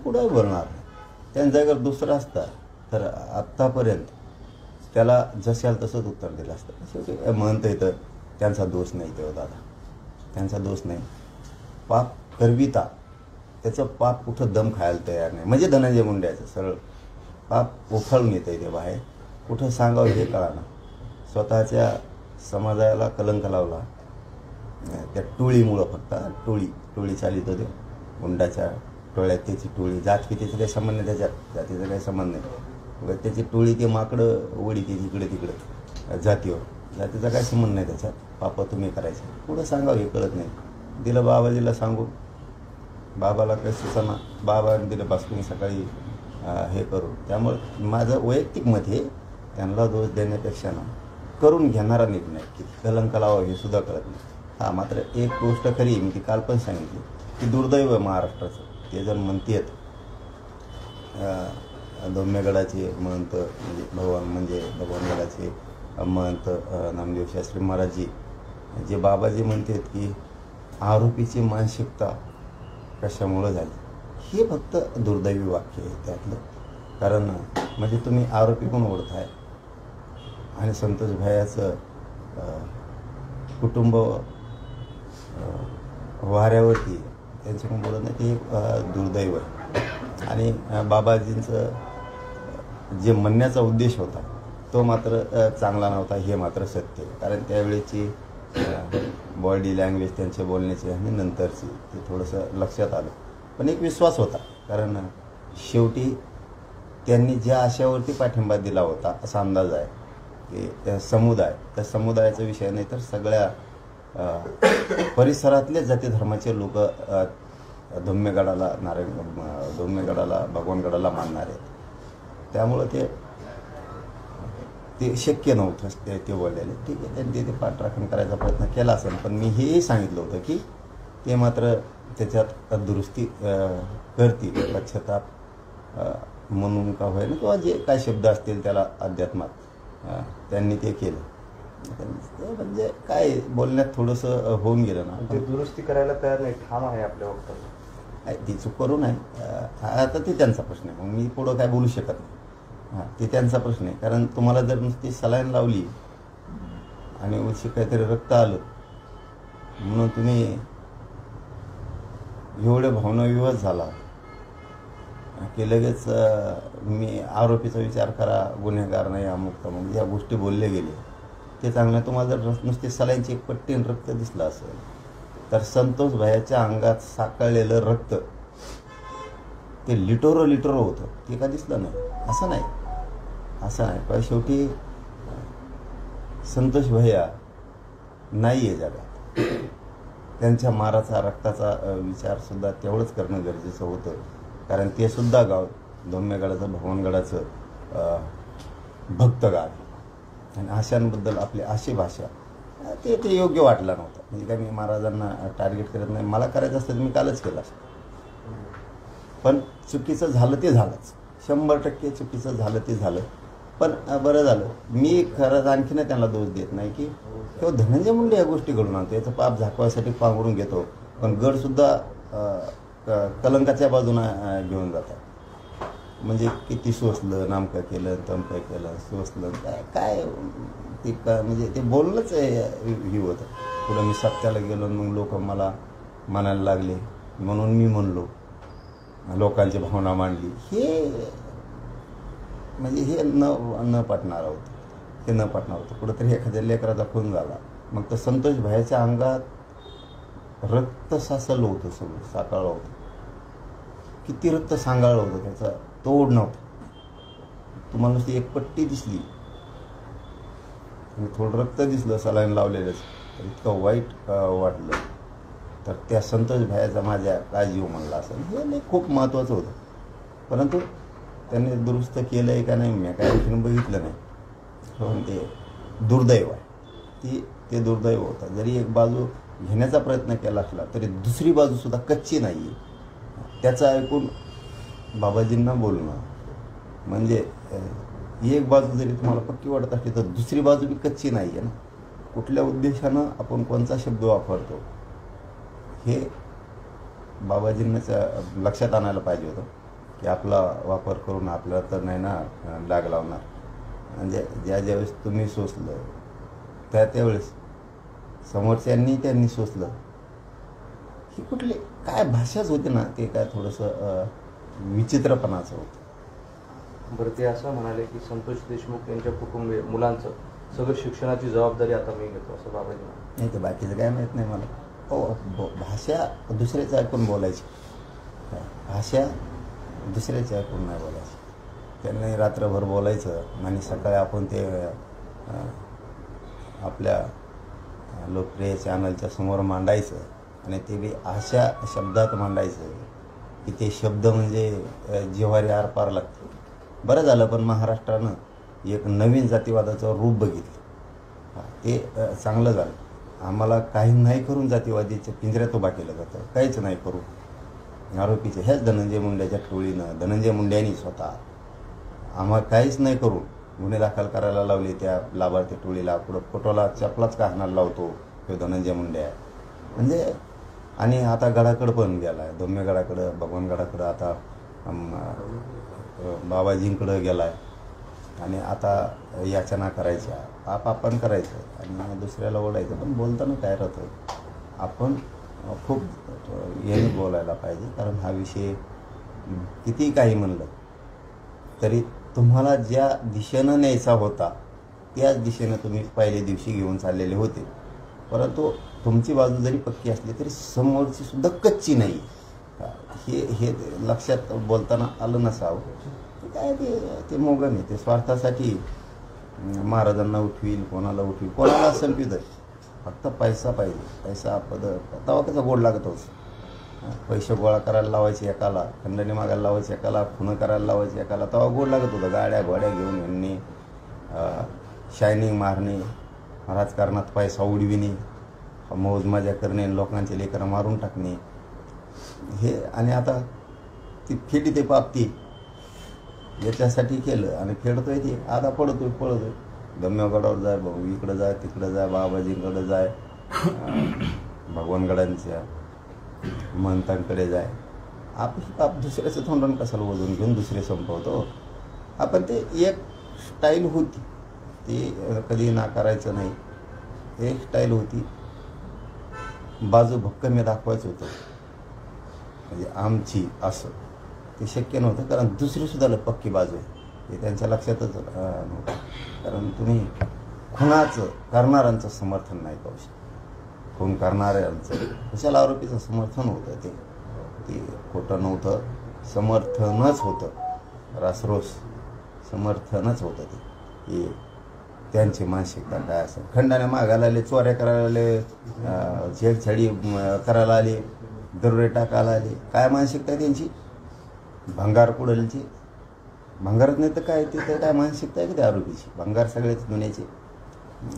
पुढे बोलणार नाही. त्यांचा जर दुसरा असता तर आत्तापर्यंत त्याला जशाल तसंच उत्तर दिलं असतं. शेवटी म्हणतं येतं त्यांचा दोष नाही तेव्हा दादा, त्यांचा दोष नाही. पाप करविता त्याचं पाप कुठं दम खायला तयार नाही. म्हणजे धनंजय मुंडेचं सरळ पाप उफाळून येतं ते बाहेर. कुठं सांगावं हे कळाना. स्वतःच्या समाजाला कलंक लावला त्या टोळीमुळं. फक्त टोळी चालित होते. गुंडाच्या टोळ्यात त्याची टोळी. जातपितीचं काही संबंध नाही, त्याच्यात जातीचा काही संबंध नाही. त्याची टोळी ते माकडं वडी ते इकडे तिकडं जातीचा काही संबंध नाही त्याच्यात. पाप तुम्ही करायचे. पुढं सांगावं हे कळत नाही. दिलं बाबाजीला सांगू, बाबाला काही सुचना. बाबाने दिलं बस तुम्ही सकाळी हे करू. त्यामुळे माझं वैयक्तिक मत हे, त्यांना दोष देण्यापेक्षा ना करून घेणारा निर्णय की कलंक लावा हे सुद्धा कळत नाही. हा मात्र एक गोष्ट खरी, मी ती काल पण सांगितली की दुर्दैव महाराष्ट्राचं. ते जर म्हणतेत धोम्यगडाचे महंत म्हणजे भगवानगडाचे महंत नामदेव शास्त्री महाराजजी, जे बाबाजी म्हणतात की आरोपीची मानसिकता कशामुळं झाली, हे फक्त दुर्दैवी वाक्य आहे त्यातलं. कारण म्हणजे तुम्ही आरोपी पण ओळखाय आणि संतोष भायाचं कुटुंब वाऱ्यावरती त्यांच्याकडून बोलत नाही, ते एक दुर्दैव आहे. आणि बाबाजींचं जे म्हणण्याचा उद्देश होता तो मात्र चांगला नव्हता, हे मात्र सत्य. कारण त्यावेळेची बॉडी लँग्वेज त्यांच्या बोलण्याची आणि नंतरची ते थोडंसं लक्षात आलं. पण एक विश्वास होता, कारण शेवटी त्यांनी ज्या आशयावरती पाठिंबा दिला होता असा अंदाज आहे की त्या समुदायाचा विषय नाही तर सगळ्या परिसरातले जाती धर्माचे लोक धोम्यगडाला भगवानगडाला मानणार आहेत. त्यामुळं ते शक्य नव्हतं ते बोललेले. ठीक आहे, त्यांनी ते पाठराखण करायचा प्रयत्न केला असेल, पण मी हेही सांगितलं होतं की ते मात्र त्याच्यात दुरुस्ती करतील. पश्चाताप म्हणून का होईना किंवा जे काय शब्द असतील त्याला अध्यात्मात त्यांनी ते केलं. म्हणजे काय बोलण्यात थोडंसं होऊन गेलं ना. ते दुरुस्ती करायला तयार नाही, ठाम आहे आपल्या वक्तव्यात. ती चूक करू नये. आता ते त्यांचा प्रश्न आहे, मग मी पुढं काय बोलू शकत नाही. ते त्यांचा प्रश्न आहे. कारण तुम्हाला जर नुसती सलाईन लावली आणि उशी काहीतरी रक्त आलं म्हणून तुम्ही एवढे भावनाविवश झाला की लगेच मी आरोपीचा विचार करा, गुन्हेगार नाही, अमुक तमुक या गोष्टी बोलले गेले ते चांगलं. तुम्हाला जर नुसती सलाईनची एक पट्टीन रक्त दिसलं असेल तर संतोष भायाच्या अंगात साकळलेलं रक्त ते लिटरो होतं, ते का दिसलं नाही? असं नाही. पण शेवटी संतोष भैया नाही आहे जगात. त्यांच्या माराचा रक्ताचा विचारसुद्धा तेवढंच करणं गरजेचं होतं. कारण ते सुद्धा गाव धोम्यगडाचं भगवानगडाचं भक्त गाव आणि आशांबद्दल आपली अशी भाषा ते योग्य वाटलं नव्हतं. म्हणजे काय मी महाराजांना टार्गेट करत नाही, मला करायचं असतं तर मी कालच केलं असतं. पण चुकीचं झालं ते झालंच, 100% चुकीचं झालं ते झालं. पण बरं झालं. मी खरंच आणखीन त्यांना दोष देत नाही की किंवा धनंजय मुंडे या गोष्टी घडून आणतो, याचं पाप झाकवायसाठी पांघरून घेतो, पण गडसुद्धा कलंकाच्या बाजूनं घेऊन जातात. म्हणजे किती सोसलं, नामकं केलं, तमकं केलं, सोसलं काय ते म्हणजे ते बोलणंच हे होतं. पुढं मी सत्याला गेलो, मग लोक मला म्हणायला लागले म्हणून मी म्हणलो, लोकांची भावना मांडली. हे म्हणजे हे न पटणार होतं. हे न पटणार होतं. कुठंतरी एखाद्या लेकराचा खून झाला, मग तर संतोष भाईच्या अंगात रक्त साचलं होतं, सगळं साकाळलं होतं. किती रक्त सांगाळलं होतं, त्याचा तोड नव्हता. तुम्हाला नुसती एक पट्टी दिसली आणि थोडं रक्त दिसलं सलाईन लावलेलंच, तर इतकं वाईट वाटलं. तर त्या संतोष भायाचा माझ्या काय जीव म्हणला असेल, हे खूप महत्त्वाचं होतं. परंतु त्यांनी दुरुस्त केलं आहे का नाही मी काय आणखीन बघितलं नाही. पण ते दुर्दैव आहे. ते दुर्दैव होतं. जरी एक बाजू घेण्याचा प्रयत्न केला असला तरी दुसरी बाजूसुद्धा कच्ची नाही आहे. त्याचं ऐकून बाबाजींना बोलणं म्हणजे एक बाजू जरी तुम्हाला पक्की वाटत असली तर दुसरी बाजू बी कच्ची नाही आहे ना. कुठल्या उद्देशानं आपण कोणता शब्द वापरतो हे बाबाजींनाच लक्षात आणायला पाहिजे होतं. की आपला वापर करून आपल्याला तर नाही ना डाग लावणार. म्हणजे ज्यावेळेस तुम्ही सोसलं त्यावेळेस समोरच्यांनी त्यांनी सोसलं. ही कुठली काय भाषाच होती ना, ते काय थोडंसं विचित्रपणाचं होतं. बरं, ते असं म्हणाले की संतोष देशमुख यांच्या कुटुंबीय मुलांचं सगळं शिक्षणाची जबाबदारी आता मी घेतो, असं बाबाजी म्हणाले. नाही, ते बाकीचं काय माहीत नाही मला. भाषा दुसऱ्याचं ऐकून बोलायची, भाषा दुसऱ्याची ऐकून नाही बोलायची. त्यांनी रात्रभर बोलायचं आणि सकाळी आपण ते आपल्या लोकप्रिय चॅनलच्या समोर मांडायचं आणि ते बी अशा शब्दात मांडायचं की ते शब्द म्हणजे जिव्हारी आरपार लागते. बरं झालं पण महाराष्ट्रानं एक नवीन जातीवादाचं रूप बघितलं, ते चांगलं झालं. आम्हाला काही नाही करून जातीवादीच्या पिंजऱ्यात उभा केलं जातं, काहीच नाही करू आरोपीचे ह्याच धनंजय मुंड्याच्या टोळीनं, धनंजय मुंड्यांनी स्वतः आम्हाला काहीच नाही करून गुन्हे दाखल करायला लावले त्या लाभार्थी टोळीला. पुढं फोटोला चपलाच का हाणायला लावतो तो धनंजय मुंडे आहे म्हणजे. आणि आता गडाकडं पण गेला आहे, धोम्यगडाकडं, भगवानगडाकडं, आता बाबाजींकडं गेला आहे. आणि आता याचना करायच्या, आपण करायचं आणि दुसऱ्याला ओढायचं. पण बोलताना काय राहतं, आपण खूप याने बोलायला पाहिजे. कारण हा विषय किती काही म्हणलं तरी तुम्हाला ज्या दिशेनं न्यायचा होता त्याच दिशेनं तुम्ही पहिल्या दिवशी घेऊन चाललेले होते. परंतु तुमची बाजू जरी पक्की असली तरी समोरची सुद्धा कच्ची नाही. हे लक्षात बोलताना आलं नसावं. काय ते मोगम आहे, ते स्वार्थासाठी महाराजांना उठवील, कोणाला उठवील, कोणाला संपित आहे. फक्त पैसा पाहिजे, पैसा पद. तेव्हा कसं गोड लागत होतं. पैसे गोळा करायला लावायचे एकाला, खंडणी मागायला लावायचे एकाला, खुणं करायला लावायचे एकाला, तेव्हा गोड लागत होतं. गाड्या घोड्या घेऊन यांनी शायनिंग मारणे, राजकारणात पैसा उडविणे, मौज मजा करणे, लोकांचे लेकरं मारून टाकणे, हे. आणि आता ती फेटी ते पापती याच्यासाठी केलं आणि फेडतोय ते. आता पळतोय धम्यगडावर जाय, भाऊ इकडं जाय, तिकडं जाय, बाबाजींकडं जाय, भगवानगडांच्या महंतांकडे जाय. आपली पाप दुसऱ्याचं तोंडून कशाला ओढून घेऊन दुसरे संपवतो आपण. ते एक स्टाईल होती, ते कधी नाकारायचं नाही. एक स्टाईल होती, बाजू भक्कम दाखवायचं होतं म्हणजे आमची, असं ते शक्य नव्हतं. कारण दुसरीसुद्धा पक्की बाजू आहे हे त्यांच्या लक्षातच नव्हतं. कारण तुम्ही खुनाचं करणाऱ्यांचं समर्थन नाही करू शकत. खून करणाऱ्यांचं कुशाल आरोपीचं समर्थन होतं, ते खोटं नव्हतं, समर्थनच होतं, रासरोस समर्थनच होतं. ते त्यांची मानसिकता काय असेल. खंडाने मागायला आले, चोऱ्या करायला आले, छेडछाडी करायला आले, दरोडे टाकायला आले. काय मानसिकता त्यांची, भंगार कुडलची. भंगारच नाही तर काय, ते काय मानसिकता आहे की त्या आरोपीची, भंगार सगळ्याच दुनियाची.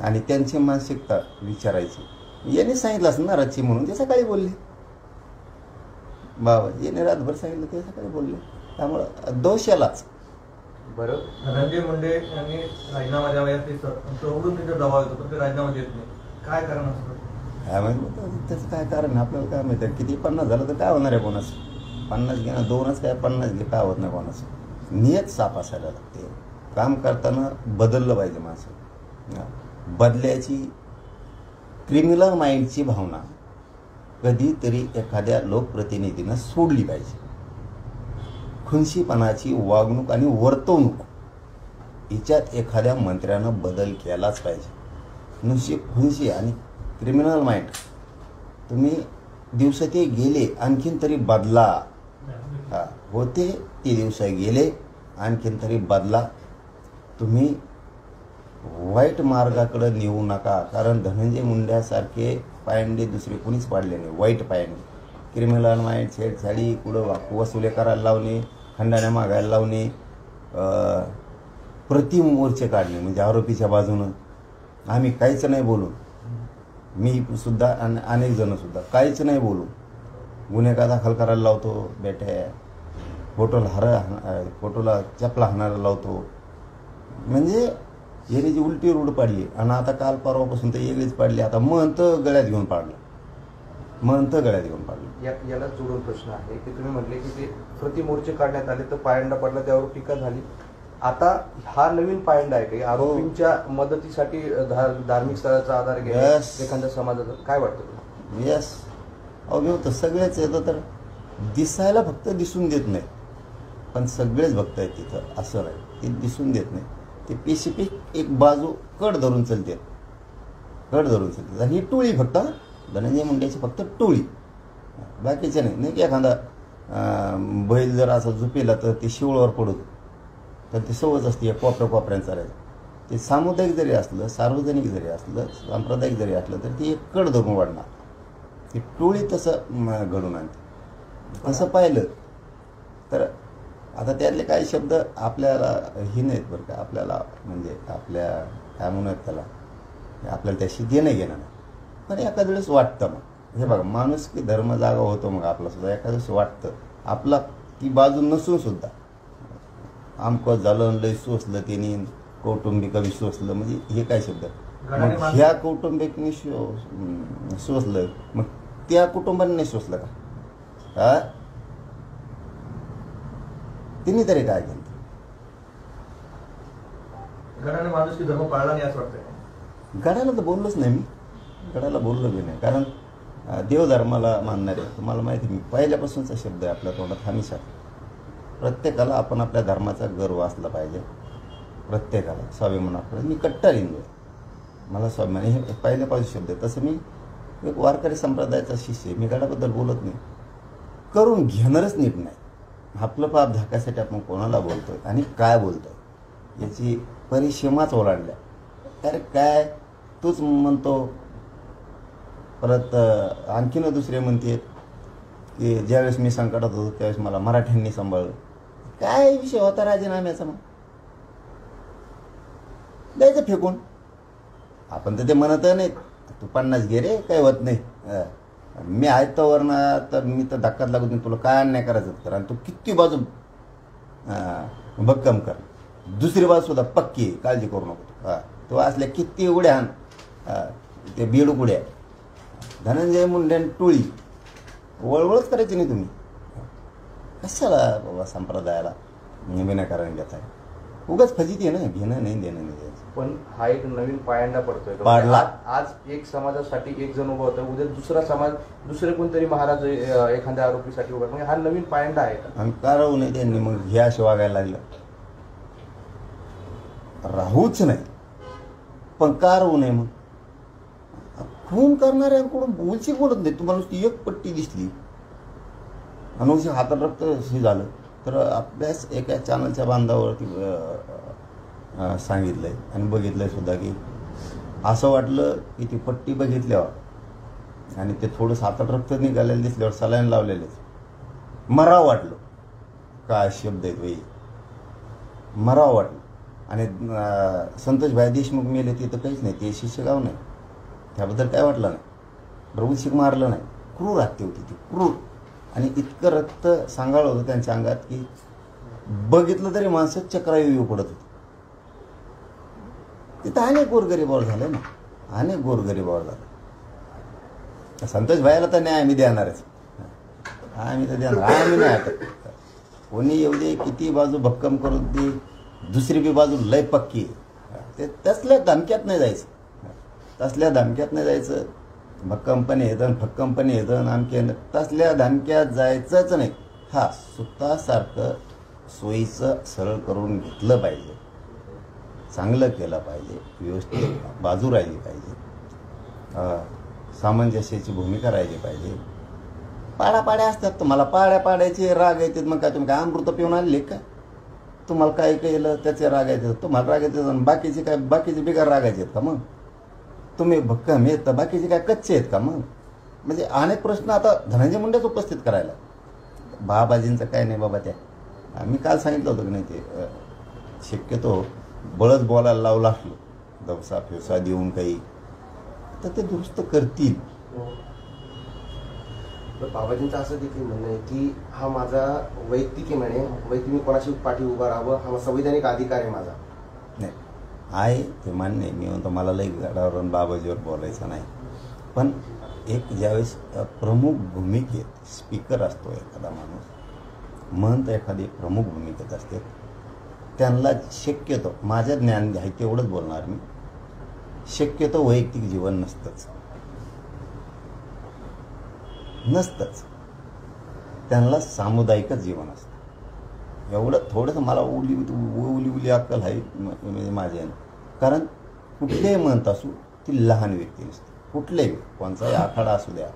आणि त्यांची मानसिकता विचारायची. याने सांगितलं असं ना रातची म्हणून, ते सकाळी बोलले. बाबा याने रातभर सांगितलं, ते सकाळी बोलले. त्यामुळं दोषालाच. बरं, धनंजय मुंडे यांनी राजीनामा द्यावा यासाठी चौकडून तिथे दबाव येतो, पण ते राजीनामा देत नाही. काय कारण असतं? काय माहिती त्याचं काय कारण, आपल्याला काय माहिती. किती 50 झालं तर काय होणार आहे कोणाचं. 50 घेणं, 2च काय 50 घे, काय होत नाही कोणाचं. नियत साफ असायला लागते. काम करताना बदललं पाहिजे माणसं. बदल्याची क्रिमिनल माइंडची भावना कधीतरी एखाद्या लोकप्रतिनिधीनं सोडली पाहिजे. खुनशीपणाची वागणूक आणि वर्तवणूक हिच्यात एखाद्या मंत्र्यानं बदल केलाच पाहिजे. नुसती खुनशी आणि क्रिमिनल माइंड, तुम्ही दिवस ते गेले आणखीन तरी बदला. होते ते दिवस गेले आणखीन तरी बदला. तुम्ही वाईट मार्गाकडे नेऊ नका. कारण धनंजय मुंड्यासारखे पायंडे दुसरे कोणीच पाडले नाही. वाईट पायंडे, क्रिमिनल माइंड, छेडछाडी, कुठं वसुले करायला लावणे, खंडाने मागायला लावणे, प्रतिमोर्चे काढणे. म्हणजे आरोपीच्या बाजूनं आम्ही काहीच नाही बोलू, मी सुद्धा आणि अनेक जण सुद्धा काहीच नाही बोलू, गुन्हे का दाखल करायला लावतो. बेटे फोटोला चपला हाणायला लावतो. म्हणजे याने जी उलटी रूढ पाडली. आणि आता काल परवापासून तर वेगळीच पाडली. आता मन तर गळ्यात घेऊन पाडलं. मंत गळ्यात घेऊन पाडलं. याला जोडून प्रश्न आहे की तुम्ही म्हटले की ते प्रतिमोर्चे काढण्यात आले तर पायंडा पडला, त्यावर टीका झाली. आता हा नवीन पायंडा आहे की आरोपींच्या मदतीसाठी धार्मिक स्थळाचा आधार घ्या एखाद्या समाजाचा, काय वाटतं तुम्हाला? यस, अवघे होतं सगळेच येतं, तर दिसायला फक्त दिसून देत नाही, पण सगळेच भक्त आहेत तिथं, असं नाही ते दिसून देत नाही. ते पेसिफिक एक बाजू कड धरून चालते, कड धरून चालते. आणि ही टोळी फक्त धनंजय मुंडेची फक्त टोळी, बाकीचे नाही की एखादा बैल जर असं झुपेला तर ते शिवळावर पडत, तर ते सवच असते या कोपऱ्यानं चालायचं. ते सामुदायिक जरी असलं, सार्वजनिक जरी असलं, सांप्रदायिक जरी असलं, तर ती एक कड धरून वाढणार. ती टोळी तसं घडून आणते. असं पाहिलं तर आता त्यातले काही शब्द आपल्याला हे नाहीत बरं का, आपल्याला म्हणजे आपल्या काय म्हणूयात त्याला, आपल्याला त्याशी देणं घेणं नाही, पण एखाद्या वेळेस वाटतं. मग हे बघा, माणूस की धर्म जागा होतो, मग आपला सुद्धा एखाद्या वेळेस वाटतं आपला ती बाजू नसून सुद्धा आमकं झालं, लय सोसलं त्यांनी, कौटुंबिक सोसलं, म्हणजे हे काय शब्द. मग ह्या कौटुंबिकने सोसलं, मग त्या कुटुंबाने नाही सोसलं का? तिने तरी काय केलं? गडाने माणूस की धर्म पाळला नाही असं वाटतंय. गडाला तर बोललोच नाही मी, गडाला बोललो बी नाही, कारण देवधर्माला मानणारे, तुम्हाला माहिती, मी पहिल्यापासूनचा शब्द आहे आपल्या तोंडात हमेशा. प्रत्येकाला आपण आपल्या धर्माचा गर्व असला पाहिजे, प्रत्येकाला स्वाभिमान आपला. मी कट्टर हिंदू आहे, मला स्वाभिमान हे पहिल्यापासून शब्द आहे. तसं मी एक वारकरी संप्रदायाचा शिष्य आहे, मी गडाबद्दल बोलत नाही, करून घेणारच नीट नाही. आपलं पाप झाकायसाठी आपण कोणाला बोलतोय आणि काय बोलतोय याची परिसीमाच ओलांडल्या. अरे काय तूच म्हणतो, परत आणखीन दुसरे म्हणते की ज्यावेळेस मी संकटात होतो त्यावेळेस मला मराठ्यांनी सांभाळलं. काय विषय होता राजीनाम्याचा? मग द्यायचं फेकून. आपण तर ते म्हणत नाही, तू 50 घे रे, काय होत नाही, मी आहे तर ना, तर मी तर धक्काच लागत नाही, तुला काय अन्याय करायचं कर, आणि तू किती बाजू भक्कम कर, दुसरी बाजू सुद्धा पक्की, काळजी करू नको. तो असल्या किती उड्या हाण, ते बेडूक उड्या. धनंजय मुंडे टोळी वळवळच करायची नाही तुम्ही. कशाला बाबा संप्रदायाला विनाकारण घेताय? उगाच फजिती आहे ना, घेणं नाही देणं नाही द्यायचं. पण हा एक नवीन पायंडा पडतोय. पाडला. आज एक समाजासाठी एक जण उभा होता, उद्या दुसरा समाज, दुसरे कोणतरी महाराज एखाद्या आरोपीसाठी उभा, म्हणजे हा नवीन पायंडा आहे का? आणि का राहू नये त्यांनी मग हे असे वागायला लागलं? राहूच नाही, पण का राहू नये? मग खून करणाऱ्यांकडून बोलची बोलत नाही. तुम्हाला नुसती एक पट्टी दिसली आणि हातात रक्त हे झालं, तर अभ्यास एका चॅनलच्या बांधावरती सांगितलंय आणि बघितलंय सुद्धा की असं वाटलं की ती पट्टी बघितल्यावर आणि ते थोडंसं हातात रक्त निघालेलं दिसल्यावर सलाईन लावलेलेच मराव वाटलं. काय शब्द आहेत बाई, मराव वाटलं. आणि संतोषभाई देशमुख मेले ते तर काहीच नाही, ते शिष्यगाव नाही, त्याबद्दल काय वाटलं नाही. प्रभूशिक मारलं नाही, क्रूर हत्या होती ती, क्रूर. आणि इतकं रक्त सांगाळ होतं त्यांच्या अंगात की बघितलं तरी माणसं चक्रायू पडत होती. तिथं अनेक गोरगरीबावर झालं ना, अनेक गोरगरीबावर झालं. संतोष भाईला तर न्याय आम्ही देणारच, आम्ही तर देणार, आम्ही नाही अटक. कोणी येऊ दे, किती बाजू भक्कम करून दे, दुसरी बी बाजू लय पक्की. ते तसल्या धमक्यात नाही जायचं, तसल्या धमक्यात नाही जायचं. भक्कमपणे येतं, फक्कमपणे येतं, आमके तसल्या धमक्यात जायचंच नाही. हा सुतासारखं सोयीचं सरळ करून घेतलं पाहिजे, चांगलं केलं पाहिजे, व्यवस्थित बाजू राहिली पाहिजे, सामंजस्याची भूमिका राहिली पाहिजे. पाड्या असतात तुम्हाला, पाड्याचे राग येतात. मग काय तुम्ही काय अमृत पिऊन आणले का? तुम्हाला काय केलं त्याचे राग येतात, तुम्हाला राग येतात. बाकीचे बिगार रागायचे आहेत का? मग तुम्ही भक्कम आहेत तर बाकीचे काय कच्चे आहेत का? मग म्हणजे अनेक प्रश्न आता धनंजय मुंडेच उपस्थित करायला. बाबाजींचं काय नाही बाबा, त्या मी काल सांगितलं होतं की नाही, ते शक्यतो बळच बोलायला लावलं असलो, दवसा फिवसा देऊन काही, तर ते दुरुस्त करतील. बाबाजींचं असं देखील म्हणणं आहे की हा माझा वैयक्तिक म्हणे, वैयक्तिक मी कोणाशी पाठी उभा राहावं, हा संविधानिक अधिकार आहे माझा. नाही आहे ते मान्य आहे. मी म्हणतो मला लई गडावरून बाबाजीवर बोलायचं नाही, पण एक ज्यावेळेस प्रमुख भूमिकेत स्पीकर असतो एखादा माणूस, महंत एखादी प्रमुख भूमिकेत असते, त्यांना शक्यतो, माझ्या ज्ञान आहे तेवढंच बोलणार मी, शक्यतो वैयक्तिक जीवन नसतंच. त्यांना सामुदायिकच जीवन असतं. एवढं थोडंसं मला उली अक्कल आहे म्हणजे माझ्या. कारण कुठलेही महंत असू, ती लहान व्यक्ती नसते. कुठलेही, कोणताही आखाडा असू द्या,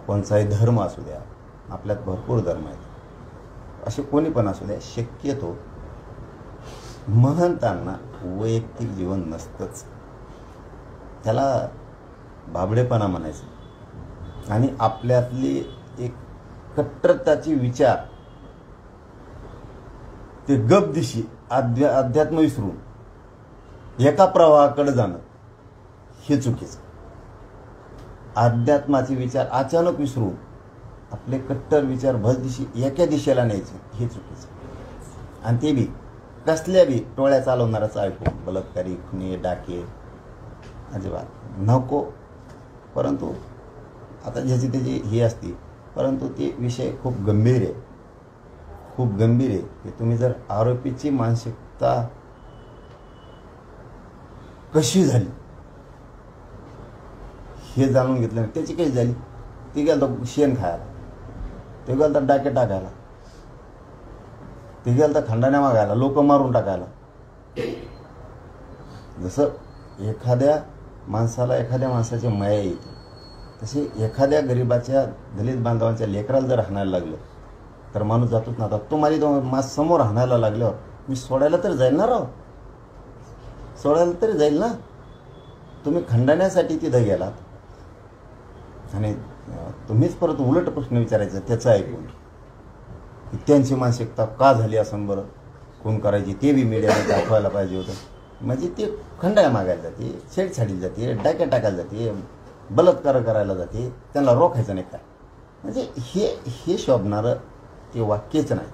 कोणताही धर्म असू द्या, आपल्यात भरपूर धर्म आहेत, असे कोणी पण असू द्या, शक्यतो महंतांना वैयक्तिक जीवन नसतंच. त्याला भाबडेपणा म्हणायचं. आणि आपल्यातली एक कट्टरताची विचार, ते गपदिशी अध्यात्म विसरून एका प्रवाहाकडे जाणं हे चुकीचं. अध्यात्माचे विचार अचानक विसरून आपले कट्टर विचार भरदिशी एका दिशेला न्यायचे हे चुकीचं. आणि ते बी कसल्या बी टोळ्या चालवणाराच ऐकून, बलात्कारी, खुनी, डाके, अजिबात नको. परंतु आता ज्याची त्याची ही असते, परंतु ते विषय खूप गंभीर आहे, खूप गंभीर आहे. की तुम्ही जर आरोपीची मानसिकता कशी झाली हे जाणून घेतलं नाही. त्याची कशी झाली, ती गेलं तर शेण खायला, ते गेलं तर डाके टाकायला, ते गेलं तर खंडाण्या मागायला, लोक मारून टाकायला. जसं एखाद्या माणसाला एखाद्या माणसाची माया येते, तशी एखाद्या गरीबाच्या दलित बांधवांच्या लेकराला जर हाणायला लागलं तर माणूस जातोच ना. आता तुम्हाला माझ समोर हाणायला लागल्यावर मी सोडायला तरी जाईल ना, राव, सोडायला तरी जाईल ना. तुम्ही खंडाण्यासाठी तिथं गेलात आणि तुम्हीच परत उलट प्रश्न विचारायचा त्याचं ऐकून की त्यांची मानसिकता का झाली असं, बरं कोण करायची ते बी मीडियाने दाखवायला पाहिजे होतं. म्हणजे ते खंडाया मागायला जाते, छेडछाडीला जाते, डाक्या टाकायला जाते, बलात्कार करायला जाते, त्यांना रोखायचं नाही काय. म्हणजे हे शोभणारं ते वाक्यच नाही.